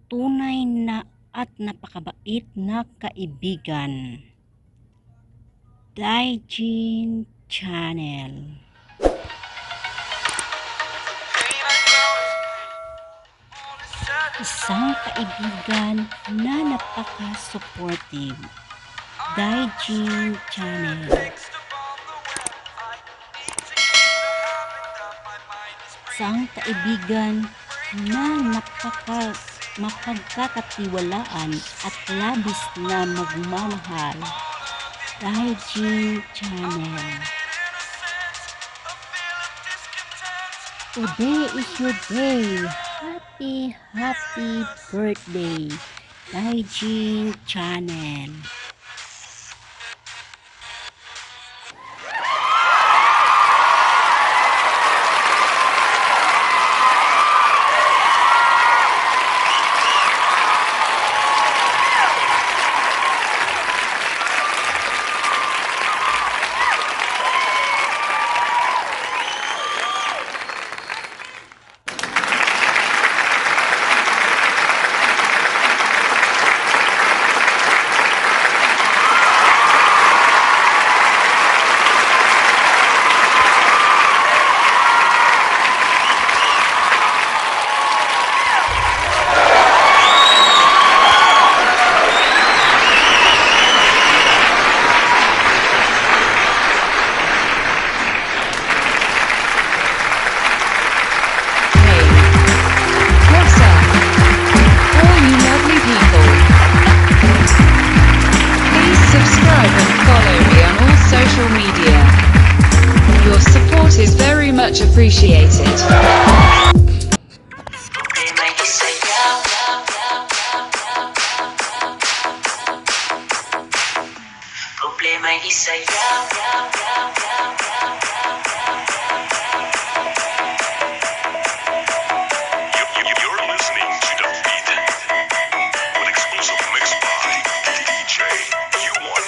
tunay na at napakabait na kaibigan. Daijin Channel. Isang kaibigan na napaka-supportive. Daijin Channel. Isang kaibigan na mapagkakatiwalaan at labis na magmamahal. Daijin Channel. Today is your day. Happy birthday, Daijin Channel. Is very much appreciated. You're listening to The Beat with exclusive mix by DJ U1.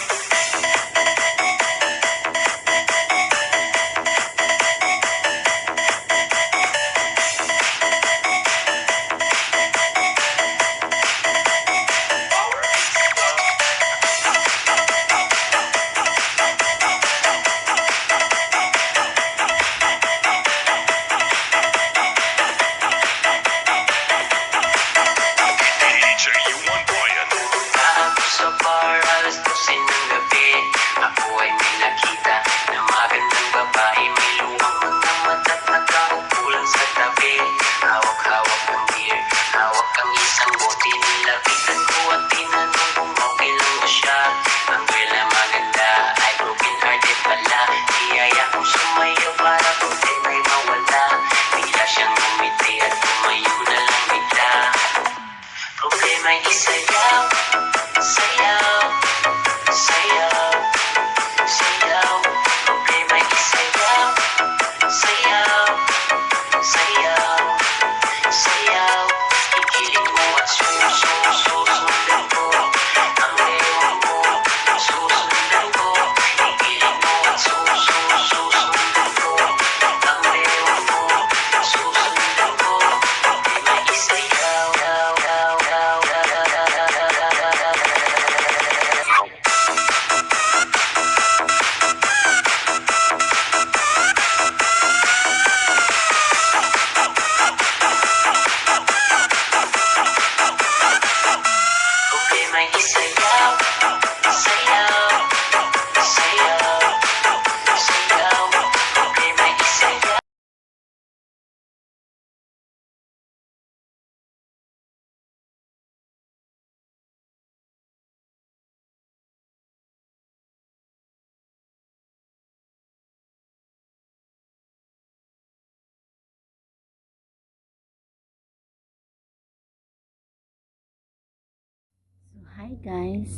Hi guys,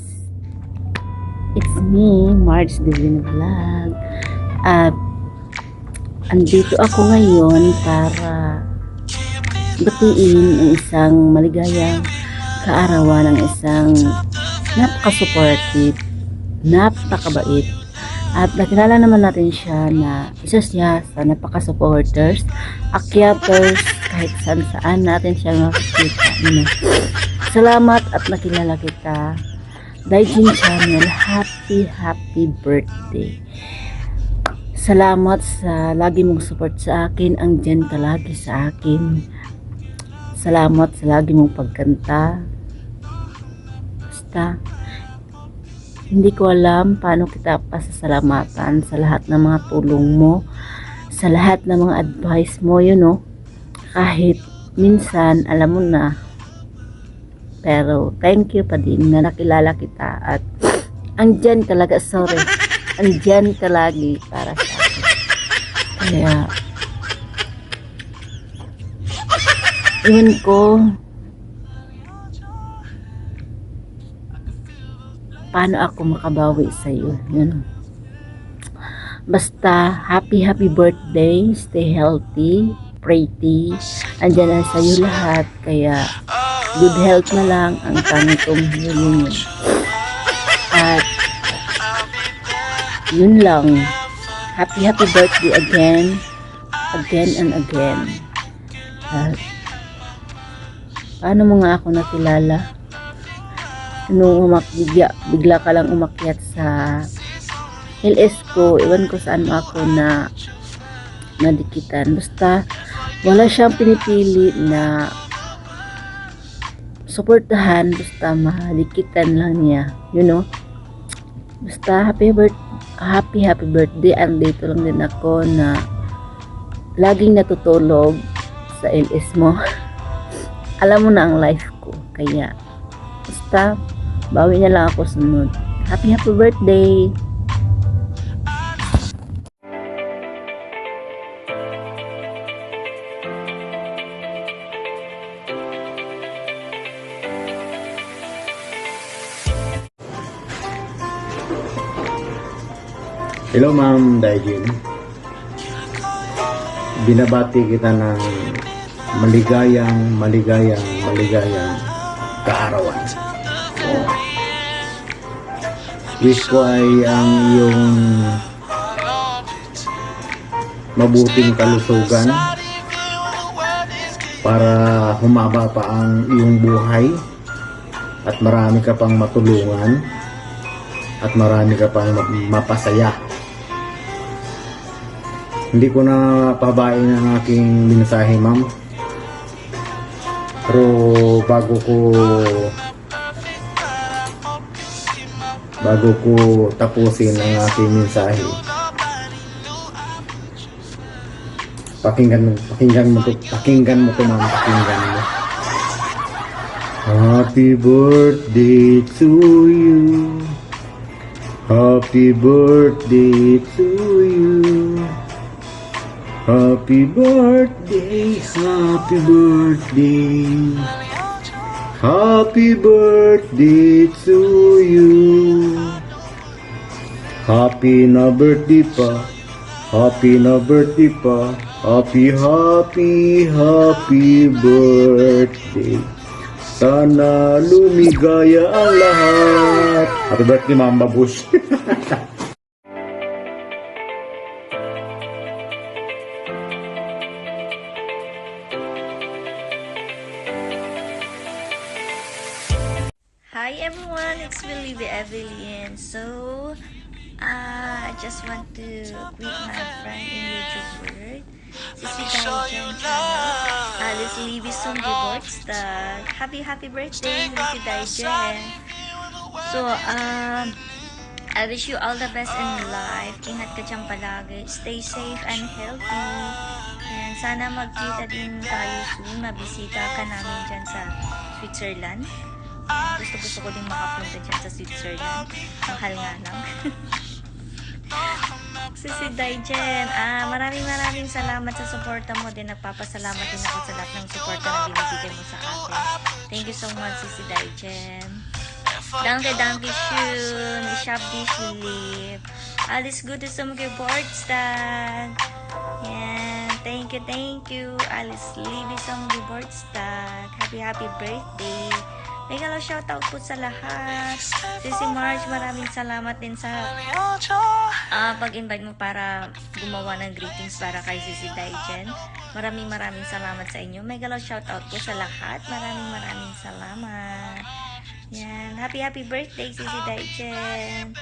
it's me, Marge Divino Vlog. Andito ako ngayon para batiin ang isang maligayang kaarawan ng isang napaka-supportive, napakabait, at nakilala naman natin siya na isa siya sa napaka-supporters, akyaters, kahit saan natin siya makikita. Salamat at nakilala kita. Daijin Channel, happy birthday. Salamat sa lagi mong support sa akin. Andyan ka lagi sa akin. Salamat sa lagi mong pagkanta. Basta, hindi ko alam paano kita pasasalamatan sa lahat ng mga tulong mo, sa lahat ng mga advice mo, kahit minsan, alam mo na, pero thank you pa din na nakilala kita at andyan talaga, andyan ka lagi para sa akin. Kaya, iwan ko, paano ako makabawi sa iyo. Basta, happy birthday, stay healthy, pretty, andyan na sa iyo lahat, kaya good health na lang ang tanging kong hilingin. At yun lang, happy birthday again and again. At paano mo nga ako nakilala? Nung bigla ka lang umakyat sa LS ko, iwan ko saan mo ako na nadikitan. Basta wala siyang pinipili na suportahan, basta mahalikitan lang niya, basta happy birthday. Andito lang din ako na laging natutulog sa LS mo. Alam mo na ang life ko, kaya basta bawi na lang ako sunod. Happy birthday. Hello Ma'am Daijin. Binabati kita ng maligayang kaarawan. Wish ko ay ang iyong mabuting kalusugan para humaba pa ang iyong buhay at marami ka pang matulungan at marami ka pang mapasaya. Hindi ko na pabain ang aking mensahe, ma'am. Pero bago ko tapusin ang aking mensahe, pakinggan mo to, ma'am, pakinggan mo. Happy birthday to you. Happy birthday to you. Happy birthday, happy birthday. Happy birthday to you. Happy na birthday pa. Happy na birthday pa. Happy birthday. Sana lumigaya ang lahat. Happy birthday, Mama Bush. Hi everyone, it's Willie the Evelyn. So, I just want to greet my friend in YouTube world, Sisi Daijen channel, Alice Libisong Geburtstag. Happy birthday, Sisi Daijen. So, I wish you all the best in life. Ingat ka dyan palagi. Stay safe and healthy. And sana magkita din tayo soon. Mabisita ka namin dyan sa Switzerland. Gusto ko din makapunta dyan sa Switzerland. Mahal nga lang. Sisi Daijen, maraming salamat sa suporta mo din. Nagpapasalamat din ako sa lahat ng suporta na binibigay mo sa akin. Thank you so much, Sisi Daijen. Danke schön. Ich hab dich lieb. Alles Gute zum Geburtstag. Yeah, thank you. Alles Liebe zum Geburtstag. Happy birthday. Mega love shoutout po sa lahat. Sisi Marge, maraming salamat din sa pag-invite mo para gumawa ng greetings para kay Sisi Daijen. Maraming salamat sa inyo. Mega love shoutout po sa lahat. Maraming salamat. Yan. Happy birthday, Sisi Daijen.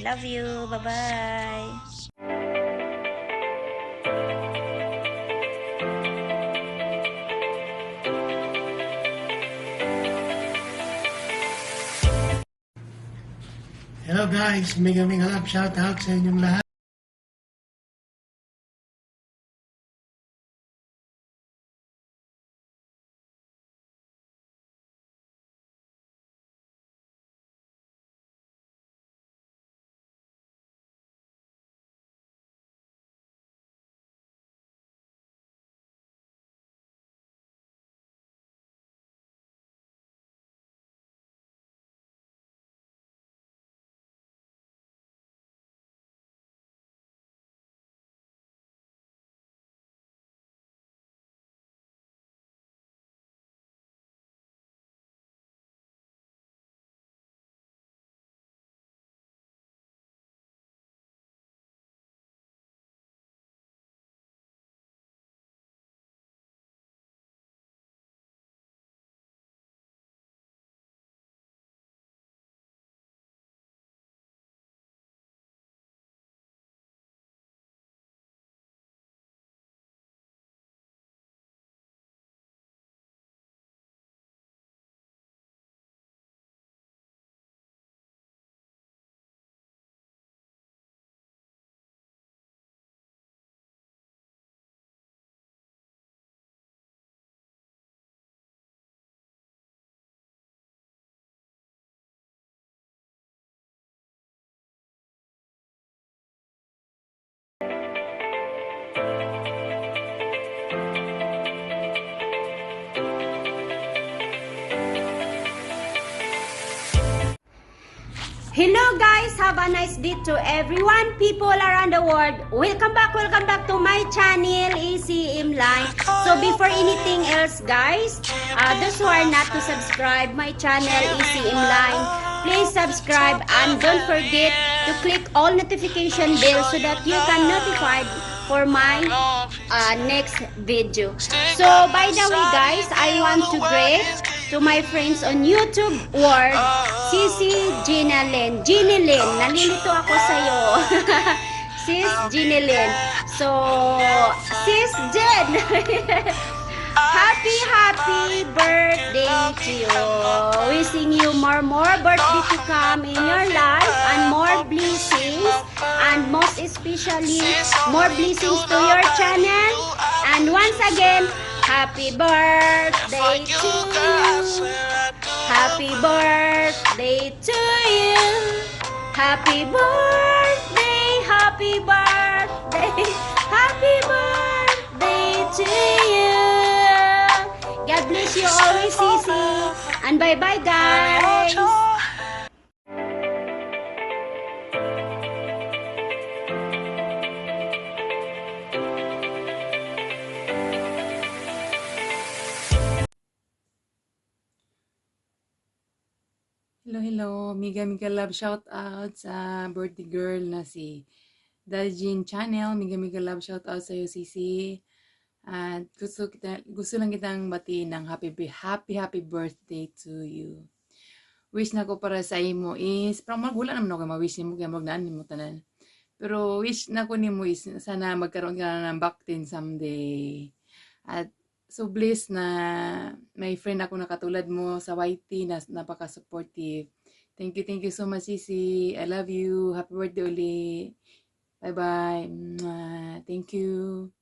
Love you. Bye-bye. Hello guys, mega love shout out sa inyong lahat. Hello guys, have a nice day to everyone, people around the world. Welcome back to my channel, ECM Line. So before anything else guys, those who are not to subscribe my channel, ECM Line, please subscribe and don't forget to click all notification bell so that you can notified for my next video. So by the way guys, I want to greet to my friends on YouTube world, Sisi Ginalyn. Ginalyn, nalilito ako sa'yo. Sis Ginalyn. So, Sis Jen. Happy birthday to you. Wishing you more birthday to come in your life and more blessings, and most especially more blessings to your channel. And once again, happy birthday to you. Happy birthday to you. Happy birthday, happy birthday, happy birthday to you. God bless you always, Sisi. And bye-bye, guys. Hello, Miga Love shout out sa birthday girl na si Dajin Channel. Miga Love shout out sa iyo, Sisi. At gusto lang kitang batiin ng happy birthday to you. Wish na ko para sa imo is, parang wala naman ako ma-wish mo kaya magnaan mo tanan. Pero wish na ko nimo is sana magkaroon ka na ng back-10 someday. At so blessed na may friend ako na katulad mo sa YT na napaka-supportive. Thank you so much, Sisi. I love you. Happy birthday ulit. Bye-bye. Thank you.